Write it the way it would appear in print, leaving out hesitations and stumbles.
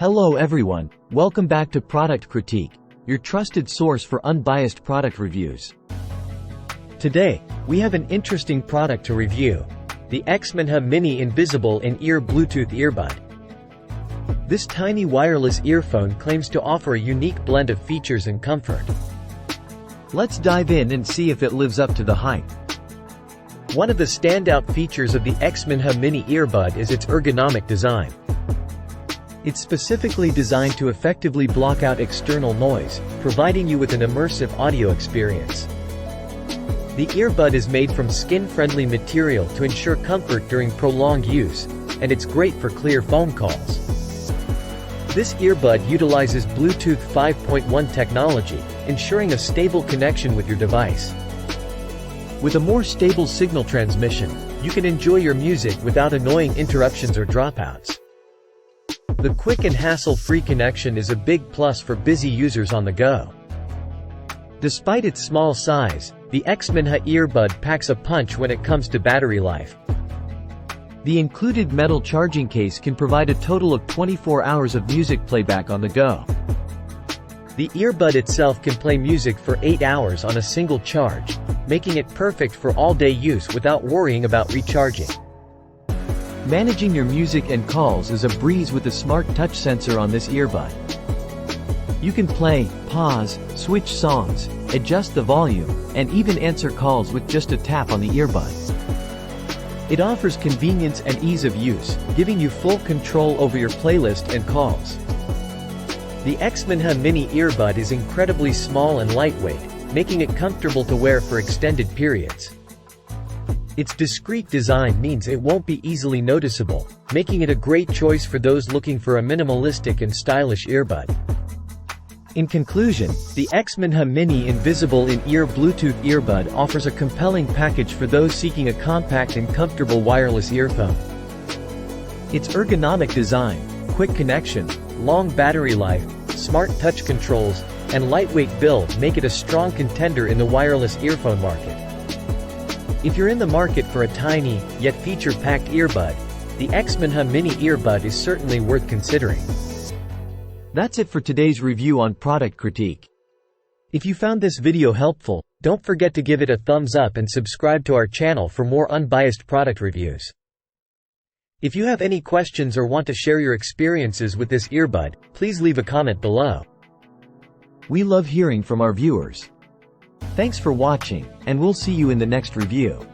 Hello everyone, welcome back to Product Critique, your trusted source for unbiased product reviews. Today, we have an interesting product to review, the Xmenha Mini Invisible in-ear Bluetooth earbud. This tiny wireless earphone claims to offer a unique blend of features and comfort. Let's dive in and see if it lives up to the hype. One of the standout features of the Xmenha Mini earbud is its ergonomic design. It's specifically designed to effectively block out external noise, providing you with an immersive audio experience. The earbud is made from skin-friendly material to ensure comfort during prolonged use, and it's great for clear phone calls. This earbud utilizes Bluetooth 5.1 technology, ensuring a stable connection with your device. With a more stable signal transmission, you can enjoy your music without annoying interruptions or dropouts. The quick and hassle-free connection is a big plus for busy users on the go. Despite its small size, the Xmenha earbud packs a punch when it comes to battery life. The included metal charging case can provide a total of 24 hours of music playback on the go. The earbud itself can play music for 8 hours on a single charge, making it perfect for all-day use without worrying about recharging. Managing your music and calls is a breeze with a smart touch sensor on this earbud. You can play, pause, switch songs, adjust the volume, and even answer calls with just a tap on the earbud. It offers convenience and ease of use, giving you full control over your playlist and calls. The Xmenha Mini earbud is incredibly small and lightweight, making it comfortable to wear for extended periods. Its discreet design means it won't be easily noticeable, making it a great choice for those looking for a minimalistic and stylish earbud. In conclusion, the Xmenha Mini Invisible in-ear Bluetooth earbud offers a compelling package for those seeking a compact and comfortable wireless earphone. Its ergonomic design, quick connection, long battery life, smart touch controls, and lightweight build make it a strong contender in the wireless earphone market. If you're in the market for a tiny, yet feature-packed earbud, the Xmenha Mini earbud is certainly worth considering. That's it for today's review on Product Critique. If you found this video helpful, don't forget to give it a thumbs up and subscribe to our channel for more unbiased product reviews. If you have any questions or want to share your experiences with this earbud, please leave a comment below. We love hearing from our viewers. Thanks for watching, and we'll see you in the next review.